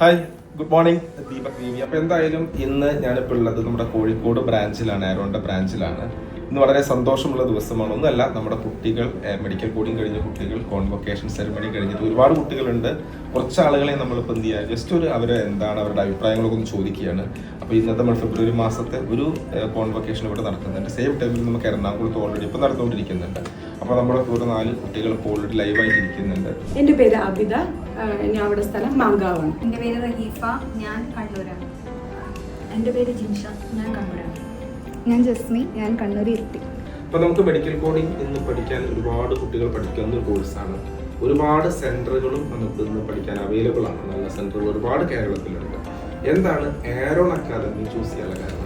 Hi, good morning. Deepak Devi. അപ്പോൾ എന്തായാലും ഇന്ന് ഞാനിപ്പോൾ ഉള്ളത് നമ്മുടെ കോഴിക്കോട് ബ്രാഞ്ചിലാണ്, ആരോണിൻ്റെ ബ്രാഞ്ചിലാണ്. ഇന്ന് വളരെ സന്തോഷമുള്ള ദിവസമാണ്. ഒന്നുമല്ല, നമ്മുടെ കുട്ടികൾ മെഡിക്കൽ കോഡിങ് കഴിഞ്ഞ കുട്ടികൾ കോൺവൊക്കേഷൻ സെറിമണി കഴിഞ്ഞിട്ട് ഒരുപാട് കുട്ടികളുണ്ട്. കുറച്ച് ആളുകളെ നമ്മളിപ്പോൾ എന്ത് ചെയ്യുക, ജസ്റ്റ് അവരെ എന്താണ് അവരുടെ അഭിപ്രായങ്ങളൊക്കെ ഒന്ന് ചോദിക്കുകയാണ്. അപ്പോൾ ഇന്നത്തെ നമ്മൾ ഫെബ്രുവരി മാസത്തെ ഒരു കോൺവൊക്കേഷൻ ഇവിടെ നടക്കുന്നുണ്ട്. സെയിം ടൈമിൽ നമുക്ക് എറണാകുളത്ത് ഓൾറെഡി ഇപ്പോൾ നടന്നുകൊണ്ടിരിക്കുന്നുണ്ട്. അപ്പോൾ നമ്മുടെ കൂടെ 4 കുട്ടികൾ ഇപ്പോൾ ഓൾറെഡി ലൈവായിട്ട് ഇരിക്കുന്നുണ്ട്. എൻ്റെ പേര് അബിത, ഞാൻ അവിടെ സ്ഥലം മാങ്കാവാണ്. എൻ്റെ പേര് റഹീഫ, ഞാൻ കണ്ണൂരാണ്. എൻ്റെ പേര് ജിൻഷ, ഞാൻ കണ്ണൂരാണ്. ഞാൻ ജസ്മി, ഞാൻ കണ്ണൂർ ഇരുത്തി. അപ്പോൾ നമുക്ക് മെഡിക്കൽ കോഡിങ് ഇന്ന് പഠിക്കാൻ ഒരുപാട് കുട്ടികൾ പഠിക്കുന്ന ഒരു കോഴ്സാണ്. ഒരുപാട് സെന്ററുകളും നമുക്ക് ഇന്ന് പഠിക്കാൻ അവൈലബിൾ ആണ്. നല്ല സെന്ററുകൾ ഒരുപാട് കേരളത്തിലുണ്ട്. എന്താണ് ആരോൺ അക്കാദമി ചൂസ് ചെയ്യാനുള്ള കാരണം?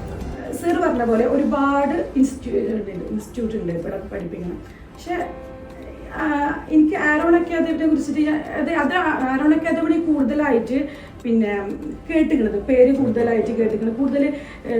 സർ പറഞ്ഞ പോലെ ഒരുപാട് ഇൻസ്റ്റിറ്റ്യൂട്ട് ഉണ്ട് ഇവിടെ പഠിപ്പിക്കണം. പക്ഷെ എനിക്ക് ആരോൺ അക്കാദമിനെ കുറിച്ചിട്ട് അത് ആരോൺ അക്കാദമി കൂടുതലായിട്ട് പിന്നെ കേട്ടിക്കണത്, പേര് കൂടുതലായിട്ട് കേട്ടിക്കണത്, കൂടുതൽ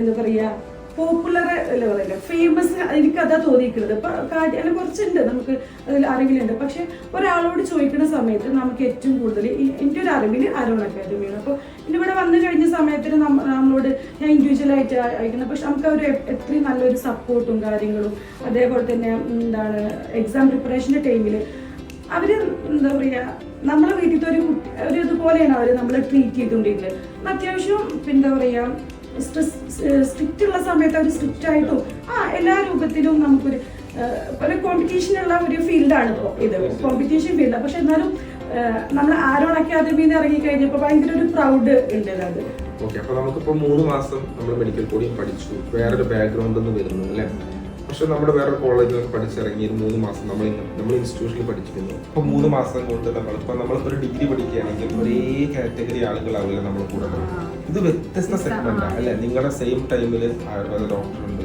എന്താ പറയുക പോപ്പുലർ അല്ല പറയില്ല, ഫേമസ്. എനിക്കതാ തോന്നിയിരിക്കുന്നത്. ഇപ്പം അതിനെ കുറച്ചുണ്ട്, നമുക്ക് അതിൽ അറിവിലുണ്ട്. പക്ഷെ ഒരാളോട് ചോദിക്കുന്ന സമയത്ത് നമുക്ക് ഏറ്റവും കൂടുതൽ എൻ്റെ ഒരു അറിവിൽ ആരോൺ അക്കാദമിയാണ്. അപ്പോൾ ഇവിടെ വന്നു കഴിഞ്ഞ സമയത്തിന് നമ്മളോട് ഞാൻ ഇൻഡിവിജ്വലായിട്ട് അയക്കുന്നത്. പക്ഷെ നമുക്ക് അവർ എത്രയും നല്ലൊരു സപ്പോർട്ടും കാര്യങ്ങളും, അതേപോലെ തന്നെ എന്താണ് എക്സാം പ്രിപ്പറേഷൻ്റെ ടൈമിൽ അവർ എന്താ പറയുക, നമ്മളെ വീട്ടിലത്തെ ഒരു ഇതുപോലെയാണ് അവർ നമ്മളെ ട്രീറ്റ് ചെയ്തുകൊണ്ടിരുന്നത്. അത്യാവശ്യം എന്താ പറയുക സ്ട്രിക്റ്റ് ഉള്ള സമയത്ത് അവർ സ്ട്രിക്റ്റ് ആയിട്ടും എല്ലാ രൂപത്തിലും നമുക്കൊരു കോമ്പറ്റീഷനുള്ള ഒരു ഫീൽഡാണ് ഇത്, കോമ്പറ്റീഷൻ ഫീൽഡാണ്. പക്ഷെ എന്നാലും നമ്മൾ ആരോൺ അക്കാദമിന്ന് ഇറങ്ങി കഴിഞ്ഞപ്പോൾ ഭയങ്കര ഒരു പ്രൗഡ് ഉണ്ട് അത്. ഓക്കെ, അപ്പോൾ നമുക്കിപ്പോൾ 3 മാസം നമ്മൾ മെഡിക്കൽ കോഡിങ് പഠിച്ചു, വേറൊരു ബാക്ക്ഗ്രൗണ്ടിൽ നിന്ന് വരുന്നു അല്ലേ. പക്ഷെ നമ്മുടെ വേറെ കോളേജിലൊക്കെ പഠിച്ചിറങ്ങി 3 മാസം നമ്മൾ ഇൻസ്റ്റിറ്റ്യൂഷനിൽ പഠിച്ചിരുന്നു. അപ്പോൾ 3 മാസം കൊണ്ട് നമ്മളിപ്പോൾ ഒരു ഡിഗ്രി പഠിക്കുകയാണെങ്കിൽ ഒരേ കാറ്റഗറി ആളുകളാവില്ല നമ്മൾ കൂടെ. ഇത് വ്യത്യസ്ത സെഗ്മെന്റാണ് അല്ലെ. നിങ്ങളുടെ സെയിം ടൈമിൽ ആയുർവേദ ഡോക്ടറുണ്ട്,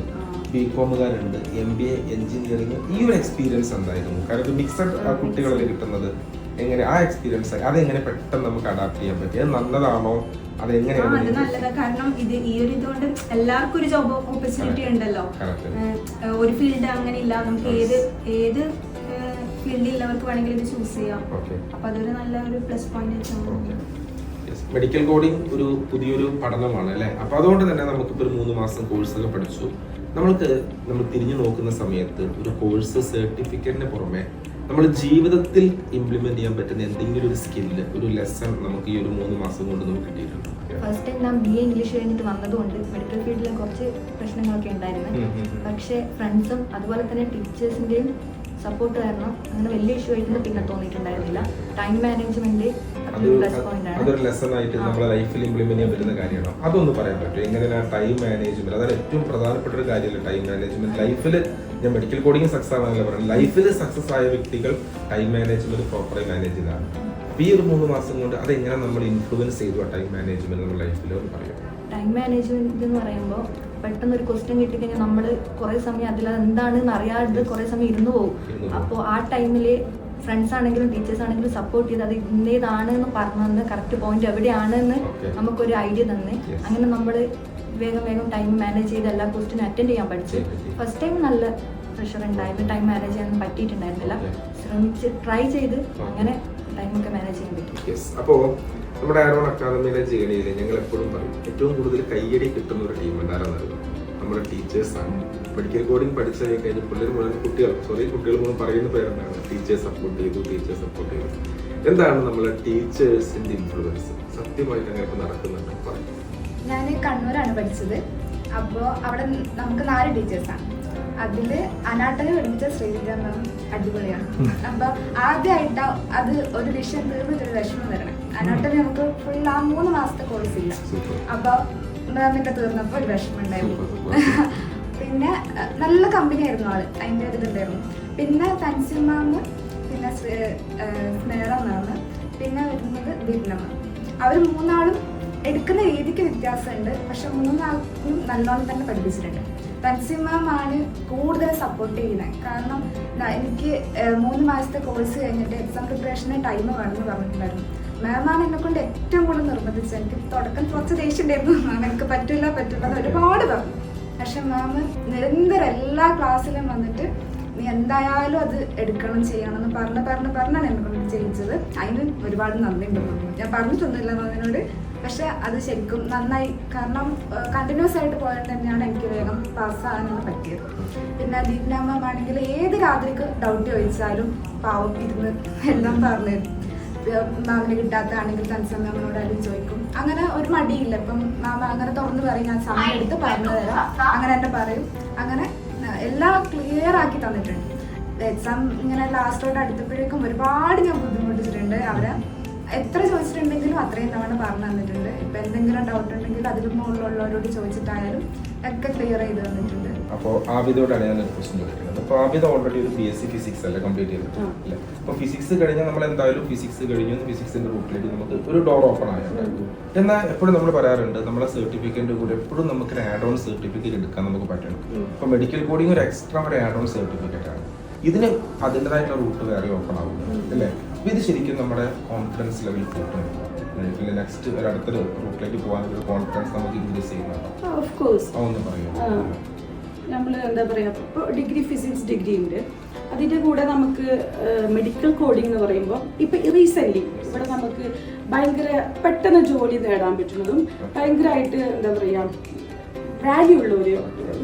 ബികോമുകാരുണ്ട്, MBA എഞ്ചിനീയറിംഗ്. ഈ ഒരു എക്സ്പീരിയൻസ് എന്തായിരുന്നു? കാരണം ഇത് മിക്സഡ് കുട്ടികളല്ലേ കിട്ടുന്നത്. എങ്ങനെ ആ എക്സ്പീരിയൻസ് അതെങ്ങനെ പെട്ടെന്ന് നമുക്ക് അഡാപ്റ്റ് ചെയ്യാൻ പറ്റും? അത് നല്ലതാണോ? അത് നല്ലതാണ്. കാരണം ഈ ഒരു ഇതുകൊണ്ട് എല്ലാവർക്കും ഒരു ജോബ് ഓപ്പർച്യൂണിറ്റി ഉണ്ടല്ലോ. ഒരു ഫീൽഡ് അങ്ങനെ ഇല്ല, നമുക്ക് ഏത് ഫീൽഡിലുള്ളവർക്ക് വേണമെങ്കിലും ഇത് ചൂസ് ചെയ്യാം. അപ്പൊ അതൊരു നല്ല ഒരു പ്ലസ് പോയിന്റ്. മെഡിക്കൽ കോഡിങ് ഒരു പുതിയൊരു പഠനമാണ് അല്ലേ. അപ്പൊ അതുകൊണ്ട് തന്നെ നമുക്കിപ്പോൾ 3 മാസം കോഴ്സൊക്കെ പഠിച്ചു. നമ്മൾ തിരിഞ്ഞു നോക്കുന്ന സമയത്ത് ഒരു കോഴ്സ് സർട്ടിഫിക്കറ്റിന് പുറമെ നമ്മൾ ജീവിതത്തിൽ ഇംപ്ലിമെന്റ് ചെയ്യാൻ പറ്റുന്ന എന്തെങ്കിലും ഒരു സ്കില്ല്, ഒരു ലെസൺ നമുക്ക് ഈ ഒരു 3 മാസം കൊണ്ട് നമുക്ക് കിട്ടിയിട്ടുണ്ട്. ഫസ്റ്റ് ടൈം ഞാൻ BA ഇംഗ്ലീഷ് കഴിഞ്ഞിട്ട് വന്നതുകൊണ്ട് മെഡിക്കൽ ഫീൽഡിൽ കുറച്ച് പ്രശ്നങ്ങളൊക്കെ ഉണ്ടായിരുന്നു. പക്ഷേ ഫ്രണ്ട്സും അതുപോലെ തന്നെ ടീച്ചേഴ്സിൻ്റെയും സപ്പോർട്ട് കാരണം അങ്ങനെ വലിയ ഇഷ്യൂ ആയിട്ട് പിന്നെ തോന്നിയിട്ടുണ്ടായിരുന്നില്ല. ടൈം മാനേജ്മെന്റ് അതൊരു ലെസൺ ആയിട്ട് നമ്മുടെ ലൈഫിൽ ഇംപ്ലിമെന്റ് ചെയ്യാൻ പറ്റുന്ന കാര്യമാണ്. അതൊന്ന് പറയാൻ പറ്റും എങ്ങനെയാണ് ടൈം മാനേജ്മെന്റ്? അതാണ് ഏറ്റവും പ്രധാനപ്പെട്ട ഒരു കാര്യമല്ല ടൈം മാനേജ്മെന്റ്. ലൈഫിൽ ഞാൻ മെഡിക്കൽ കോഡിങ് സക്സസ് ആണെന്നല്ല പറയുന്നത്, ലൈഫിൽ സക്സസ് ആയ വ്യക്തികൾ ടൈം മാനേജ്മെന്റ് പ്രോപ്പറായി മാനേജ് ചെയ്താണ്. അപ്പൊ ഈ ഒരു 3 മാസം കൊണ്ട് അതെങ്ങനെ നമ്മൾ ഇൻഫ്ലുവൻസ് ചെയ്തു ടൈം മാനേജ്മെന്റ് നമ്മുടെ ലൈഫിൽ എന്ന് പറയാം. ടൈം മാനേജ്മെന്റ് എന്ന് പറയുമ്പോൾ പെട്ടെന്ന് ഒരു ക്വസ്റ്റ്യൻ കിട്ടിക്കഴിഞ്ഞാൽ നമ്മൾ കുറേ സമയം അതിൽ എന്താണെന്ന് അറിയാതെ കുറേ സമയം ഇരുന്ന് പോകും. അപ്പോൾ ആ ടൈമിൽ ഫ്രണ്ട്സ് ആണെങ്കിലും ടീച്ചേഴ്സ് ആണെങ്കിലും സപ്പോർട്ട് ചെയ്ത് അത് ഇന്നേതാണ് എന്ന് പറഞ്ഞു തന്ന് കറക്റ്റ് പോയിന്റ് എവിടെയാണെന്ന് നമുക്കൊരു ഐഡിയ തന്ന് അങ്ങനെ നമ്മൾ വേഗം ടൈം മാനേജ് ചെയ്ത് എല്ലാ ക്വസ്റ്റ്യനും അറ്റൻഡ് ചെയ്യാൻ പഠിച്ചു. ഫസ്റ്റ് ടൈം നല്ല പ്രഷർ ഉണ്ടായിരുന്നു, ടൈം മാനേജ് ചെയ്യാൻ പറ്റിയിട്ടുണ്ടായിരുന്നില്ല. ശ്രമിച്ച് ട്രൈ ചെയ്ത് അങ്ങനെ ടൈമൊക്കെ മാനേജ് ചെയ്യാൻ പറ്റും. അപ്പോൾ നമ്മുടെ ആരോൺ അക്കാദമിയിലെ ജേണിയിൽ ഞങ്ങൾ എപ്പോഴും പറയും ഏറ്റവും കൂടുതൽ കയ്യടി കിട്ടുന്ന ഒരു ടീം എന്താണെന്നറിയാം, നമ്മുടെ ടീച്ചേഴ്സാണ്. മെഡിക്കൽ കോഡിങ് പഠിച്ചു കഴിഞ്ഞ് കുട്ടികൾ മുഴുവൻ പറയുന്ന പേരെന്താണ്? ടീച്ചേഴ്സ് സപ്പോർട്ട് ചെയ്തു. എന്താണ് നമ്മളെ ടീച്ചേഴ്സിന്റെ ഇൻഫ്ലുവൻസ് സത്യമായിട്ട് അങ്ങനെ ഇപ്പൊ നടക്കുന്നുണ്ട്? ഞാൻ കണ്ണൂരാണ് പഠിച്ചത്. അപ്പോൾ അവിടെ നമുക്ക് 4 ടീച്ചേഴ്സാണ്. അതില് അനാട്ടമി പഠിപ്പിച്ച ശ്രീവിദ്യ മാം അടിപൊളിയാണ്. അപ്പൊ ആദ്യമായിട്ട് അത് ഒരു വിഷയം തീർന്നിട്ടൊരു വിഷമം തരണം. അനാട്ടമി നമുക്ക് ഫുൾ 3 മാസത്തെ കോഴ്സ് ഇല്ല. അപ്പൊ മാമിന്റെ തീർന്നപ്പോ ഒരു വിഷമം ഉണ്ടായിരുന്നു. പിന്നെ നല്ല കമ്പനി ആയിരുന്നു ആള്, അതിൻ്റെ ഒരു ഇതുണ്ടായിരുന്നു. പിന്നെ ഫാൻസി മാമ്, പിന്നെ സ്നേഹ മാമ്, പിന്നെ വരുന്നത് ദീപ്ന മാം. അവർ 3 ആളും എടുക്കുന്ന രീതിക്ക് വ്യത്യാസമുണ്ട്. പക്ഷെ 3 ആൾക്കും നല്ലോണം തന്നെ പഠിപ്പിച്ചിട്ടുണ്ട്. ഫാൻസി മാം ആണ് കൂടുതൽ സപ്പോർട്ട് ചെയ്യുന്നത്. കാരണം എനിക്ക് 3 മാസത്തെ കോഴ്സ് കഴിഞ്ഞിട്ട് എക്സാം പ്രിപ്പറേഷന് ടൈം വേണമെന്ന് പറഞ്ഞിട്ടുണ്ടായിരുന്നു. മാമാണ് എന്നെ കൊണ്ട് ഏറ്റവും കൂടുതൽ നിർബന്ധിച്ചത്. എനിക്ക് തുടക്കം കുറച്ച് ദേഷ്യം ഉണ്ടായിരുന്നു, മാം എനിക്ക് പറ്റില്ല എന്ന് ഒരുപാട് പറഞ്ഞു. പക്ഷെ മാം നിരന്തരം എല്ലാ ക്ലാസ്സിലും വന്നിട്ട് നീ എന്തായാലും അത് എടുക്കണം ചെയ്യണം എന്ന് പറഞ്ഞാണ് എന്നെ കൊണ്ട് ചെയ്യിച്ചത്. അതിന് ഒരുപാട് നന്ദിയുണ്ട്. ഞാൻ പറഞ്ഞിട്ടൊന്നുമില്ല മാമിനോട്, പക്ഷെ അത് ശരിക്കും നന്നായി, കാരണം കണ്ടിന്യൂസ് ആയിട്ട് പോയത് തന്നെയാണ് എനിക്ക് വേഗം പാസ്സാകാനൊന്ന് പറ്റിയത്. പിന്നെ ദീപിന മാം ആണെങ്കിൽ ഏത് രാത്രിക്ക് ഡൗട്ട് ചോദിച്ചാലും പാവം ഇരുന്ന് എല്ലാം പറഞ്ഞു മാമിന് കിട്ടാത്തതാണെങ്കിൽ കൺസേൺ മാമിനോട് ആരും ചോദിക്കും. അങ്ങനെ ഒരു മടിയില്ല. ഇപ്പം മാമ അങ്ങനെ തുറന്ന് പറയും, ഞാൻ സമയം എടുത്ത് പറഞ്ഞു തരാം, അങ്ങനെ തന്നെ പറയും. അങ്ങനെ എല്ലാം ക്ലിയർ ആക്കി തന്നിട്ടുണ്ട്. എക്സാം ഇങ്ങനെ ലാസ്റ്റോട്ട് അടുത്തപ്പോഴേക്കും ഒരുപാട് ഞാൻ ബുദ്ധിമുട്ടിച്ചിട്ടുണ്ട്. അവരെ എത്ര ചോദിച്ചിട്ടുണ്ടെങ്കിലും അത്രയും തവണ പറഞ്ഞു തന്നിട്ടുണ്ട്. ഇപ്പം എന്തെങ്കിലും ഡൗട്ട് ഉണ്ടെങ്കിൽ അതിന് മുകളിലുള്ളവരോട് ചോദിച്ചിട്ടായാലും ഒക്കെ ക്ലിയർ ചെയ്ത് തന്നിട്ടുണ്ട്. അപ്പോൾ ആബിദോടാണ് ഞാൻ ഒരു ക്വസ്റ്റ്യൻ ചോദിക്കുന്നത്. അപ്പോൾ ആബിദ് ഓൾറെഡി ഒരു BSc ഫിസിക്സ് അല്ലേ കംപ്ലീറ്റ് ചെയ്തിട്ടുണ്ട് അല്ലേ? അപ്പോൾ ഫിസിക്സ് കഴിഞ്ഞാൽ നമ്മൾ എന്തായാലും ഫിസിക്സ് കഴിഞ്ഞു ഫിസിക്സിന്റെ റൂട്ടിലേക്ക് നമുക്ക് ഒരു ഡോർ ഓപ്പൺ ആയിട്ടുണ്ട്. എന്നാൽ എപ്പോഴും നമ്മൾ പറയാറുണ്ട് നമ്മളെ സർട്ടിഫിക്കറ്റിന്റെ കൂടെ എപ്പോഴും നമുക്ക് ആഡ് ഓൺ സർട്ടിഫിക്കറ്റ് എടുക്കാൻ നമുക്ക് പറ്റണം. ഇപ്പോൾ മെഡിക്കൽ കോഡിംഗ് ഒരു എക്സ്ട്രാ ഒരു ആഡ് ഓൺ സർട്ടിഫിക്കറ്റ് ആണ്. ഇതിന് അതിൻ്റെതായിട്ടുള്ള റൂട്ട് വേറെ ഓപ്പൺ ആവും അല്ലേ? അപ്പോൾ ഇത് ശരിക്കും നമ്മുടെ കോൺഫിഡൻസ് ലെവൽ കൂട്ടും. പിന്നെ നെക്സ്റ്റ് ഒരു അടുത്തൊരു റൂട്ടിലേക്ക് പോകാനൊരു കോൺഫിഡൻസ് നമുക്ക് ഇൻക്രീസ് ചെയ്യുന്നുണ്ടോ? Of course. അതൊന്ന് പറയുമോ? നമ്മൾ എന്താ പറയുക, ഇപ്പോൾ ഡിഗ്രി ഫിസിക്സ് ഡിഗ്രി ഉണ്ട്, അതിൻ്റെ കൂടെ നമുക്ക് മെഡിക്കൽ കോഡിംഗ് എന്ന് പറയുമ്പോൾ ഇപ്പം റീസെൻ്റ്ലി ഇവിടെ നമുക്ക് ഭയങ്കര പെട്ടെന്ന് ജോലി നേടാൻ പറ്റുന്നതും ഭയങ്കരമായിട്ട് എന്താ പറയുക വാല്യൂ ഉള്ള ഒരു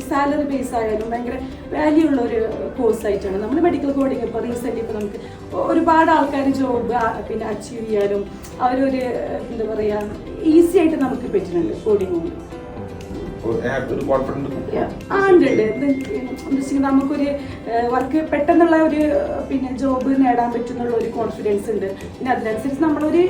സാലറി ബേസ് ആയാലും ഭയങ്കര വാല്യൂ ഉള്ള ഒരു കോഴ്സായിട്ടാണ് നമ്മൾ മെഡിക്കൽ കോഡിംഗ്. ഇപ്പോൾ റീസെൻ്റ്ലി ഇപ്പോൾ നമുക്ക് ഒരുപാട് ആൾക്കാർ ജോബ് പിന്നെ അച്ചീവ് ചെയ്യാനും അവരൊരു എന്താ പറയുക ഈസി ആയിട്ട് നമുക്ക് പറ്റുന്നുണ്ട് കോഡിംഗ് കൊണ്ട്. നമുക്കൊരു വർക്ക് പെട്ടെന്നുള്ള ഒരു പിന്നെ ജോബ് നേടാൻ പറ്റുന്നുള്ള ഒരു കോൺഫിഡൻസ് ഉണ്ട്. പിന്നെ അതിനനുസരിച്ച് നമ്മളൊരു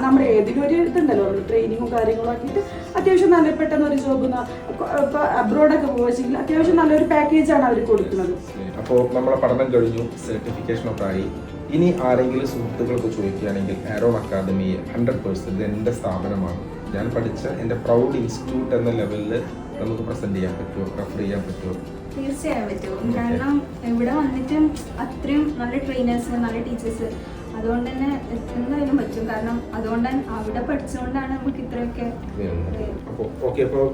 നമ്മുടെ ഏതെങ്കിലും ഒരു ഇതുണ്ടല്ലോ ട്രെയിനിങ്ങും കാര്യങ്ങളും ആക്കിയിട്ട് അത്യാവശ്യം നല്ല പെട്ടെന്ന് ഒരു ജോബ് ഇപ്പൊ അബ്രോഡൊക്കെ പോവെച്ചെങ്കിൽ അത്യാവശ്യം നല്ലൊരു പാക്കേജാണ് അവർ കൊടുക്കുന്നത്. അപ്പോൾ നമ്മളെ പഠനം കഴിഞ്ഞു, സർട്ടിഫിക്കേഷൻ ഒക്കെ ആയി. ഇനി ആരെങ്കിലും സുഹൃത്തുക്കൾക്ക് ചോദിക്കുകയാണെങ്കിൽ ആരോൺ അക്കാദമി 100% എൻ്റെ സ്ഥാപനമാണ്, ഞാൻ പഠിച്ച എൻ്റെ പ്രൗഡ് ഇൻസ്റ്റിറ്റ്യൂട്ട് എന്ന ലെവലിൽ നമുക്ക് പ്രസന്റ് ചെയ്യാൻ പറ്റുമോ, റെഫർ ചെയ്യാൻ പറ്റുമോ? തീർച്ചയായും പറ്റും. കാരണം ഇവിടെ വന്നിട്ടും അത്രയും നല്ല ട്രെയിനേഴ്സ്, നല്ല ടീച്ചേഴ്സ്, അതുകൊണ്ട് തന്നെ എന്തായാലും പറ്റും. കാരണം അതുകൊണ്ട് അവിടെ പഠിച്ചുകൊണ്ടാണ് നമുക്ക് ഇത്രയൊക്കെ. അപ്പോൾ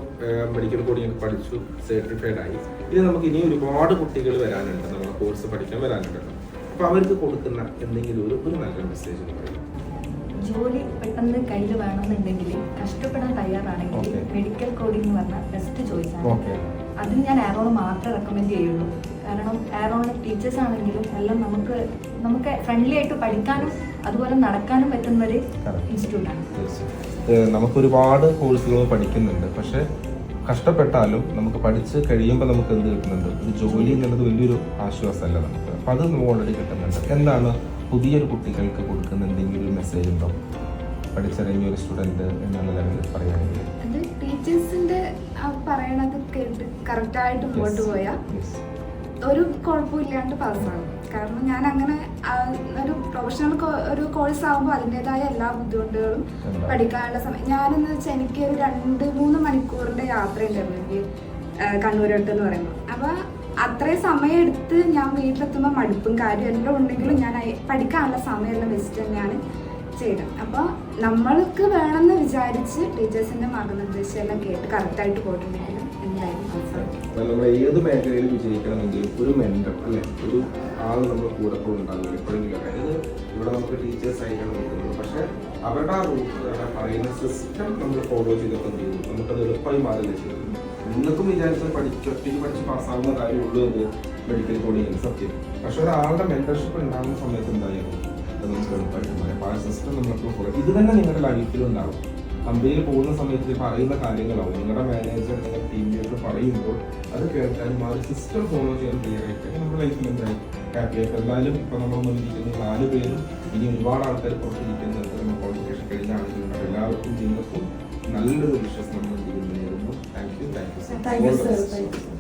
മെഡിക്കൽ കോഡിംഗ് പഠിച്ചു, സർട്ടിഫൈഡ് ആയി. ഇനി നമുക്ക് ഇനി ഒരുപാട് കുട്ടികൾ വരാനുണ്ട്, നമ്മുടെ കോഴ്സ് പഠിക്കാൻ വരാനുണ്ടല്ലോ. അപ്പോൾ അവർക്ക് കൊടുക്കുന്ന എന്തെങ്കിലും ഒരു നല്ല മെസ്സേജ് എന്ന് പറയുന്നത്, ജോലി പെട്ടെന്ന് കയ്യിൽ വേണമെന്നുണ്ടെങ്കിൽ കഷ്ടപ്പെടാൻ തയ്യാറാണെങ്കിൽ മെഡിക്കൽ കോഡിംഗ് എന്ന് പറഞ്ഞാൽ ബെസ്റ്റ് ചോയ്സ് ആണ്. അതിന് ഞാൻ ആരോൺ മാത്രമേ റെക്കമെൻഡ് ചെയ്യുള്ളൂ. കാരണം ആരോണിലെ ടീച്ചേഴ്സ് ആണെങ്കിലും എല്ലാം നമുക്ക് ഫ്രണ്ട്ലി ആയിട്ട് പഠിക്കാനും അതുപോലെ നടക്കാനും പറ്റുന്ന ഒരു ഇൻസ്റ്റിറ്റ്യൂട്ടാണ്. നമുക്കൊരുപാട് കോഴ്സുകൾ പഠിക്കുന്നുണ്ട്, പക്ഷെ കഷ്ടപ്പെട്ടാലും നമുക്ക് പഠിച്ച് കഴിയുമ്പോൾ നമുക്ക് എന്ത് കിട്ടുന്നുണ്ട്? ഒരു ജോലി എന്നുള്ളത് വലിയൊരു ആശ്വാസമല്ല നമുക്ക്. അപ്പം അത് നമുക്ക് ഓൾറെഡി കിട്ടുന്നുണ്ട്. എന്താണ് പുതിയൊരു കുട്ടികൾക്ക് കൊടുക്കുന്ന എന്തെങ്കിലും ഒരു മെസ്സേജ് ഉണ്ടോ പഠിച്ചിറങ്ങിയ ഒരു സ്റ്റുഡൻറ്റ് എന്നുള്ള ലെവലിൽ പറയുകയാണെങ്കിൽ? അത് ടീച്ചേഴ്സിന്റെ പറയണത് കേട്ട് കറക്റ്റായിട്ട് മുമ്പോട്ട് പോയാൽ ഒരു കുഴപ്പമില്ലാണ്ട് പാസ്സാകും. കാരണം ഞാൻ അങ്ങനെ ഒരു പ്രൊഫഷണൽ ഒരു കോഴ്സ് ആകുമ്പോൾ അതിൻ്റെതായ എല്ലാ ബുദ്ധിമുട്ടുകളും പഠിക്കാനുള്ള സമയം. ഞാനെന്ന് വെച്ചാൽ എനിക്ക് ഒരു 2-3 മണിക്കൂറിൻ്റെ യാത്രയുണ്ടായിരുന്നു എനിക്ക് കണ്ണൂരോട്ട് എന്ന് പറയുമ്പോൾ. അപ്പോൾ അത്രയും സമയം എടുത്ത് ഞാൻ വീട്ടിലെത്തുമ്പോൾ മടുപ്പും കാര്യം എല്ലാം ഉണ്ടെങ്കിലും ഞാൻ പഠിക്കാനുള്ള സമയമെല്ലാം വെച്ചിട്ട് തന്നെയാണ് ചെയ്തത്. അപ്പോൾ നമ്മൾക്ക് വേണമെന്ന് വിചാരിച്ച് ടീച്ചേഴ്സിൻ്റെ മാർഗനിർദ്ദേശം എല്ലാം കേട്ട് കറക്റ്റായിട്ട് പോയിട്ടുണ്ടെങ്കിലും എന്തായാലും നമ്മൾ ഏത് മേഖലയിൽ വിജയിക്കണമെങ്കിലും ഒരു മെന്റർ അല്ലെ, ഒരു ആൾ നമ്മൾ കൂടെ ഉണ്ടാകും എപ്പോഴെങ്കിലും. അതായത് ഇവിടെ നമുക്ക് ടീച്ചേഴ്സ് ആയിട്ടാണ് നിൽക്കുന്നത്, പക്ഷെ അവരുടെ ആ റൂട്ട് പറയുന്ന സിസ്റ്റം നമ്മൾ ഫോളോ ചെയ്തൊക്കെ ചെയ്തു നമുക്കത് എളുപ്പമായി മാറില്ല ചെയ്തു. നിങ്ങൾക്കും വിചാരിച്ചാൽ ഒറ്റയ്ക്ക് പഠിച്ച് പാസ്സാവുന്ന കാര്യമുള്ളൂ എന്ന് മെഡിക്കൽ കോഡിംഗ് സത്യം. പക്ഷെ ഒരാളുടെ മെന്റർഷിപ്പ് ഉണ്ടാകുന്ന സമയത്ത് എന്തായാലും അത് നമുക്ക് എളുപ്പമായിട്ട് പറയാം. അപ്പോൾ ആ സിസ്റ്റം നമ്മൾക്ക് ഫോളോ ഇത് തന്നെ നിങ്ങളുടെ ലൈഫിലും ഉണ്ടാവും. കമ്പനിയിൽ പോകുന്ന സമയത്ത് പറയുന്ന കാര്യങ്ങളാവും നിങ്ങളുടെ മാനേജർ നിങ്ങളുടെ ടീം ലീഡർ പറയുമ്പോൾ അത് കേൾക്കാനും ആ ഒരു സിസ്റ്റം ഫോളോ ചെയ്യാൻ ക്ലിയർ ആയിട്ട് നമ്മുടെ ലൈഫിൽ എന്തായി ഹാപ്പി ആയിട്ട്. എന്തായാലും ഇപ്പം നമ്മൾ മുന്നിരിക്കുന്ന 4 പേരും ഇനി ഒരുപാട് ആൾക്കാർ പുറത്തിരിക്കുന്നുണ്ട്. നമ്മൾ ക്വാളിഫിക്കേഷൻ കഴിഞ്ഞ ആളുകളുണ്ട്. എല്ലാവർക്കും നിങ്ങൾക്കും നല്ലൊരു വിശ്വാസം നമ്മൾ നേരുന്നു. Thank you. Thank you sir.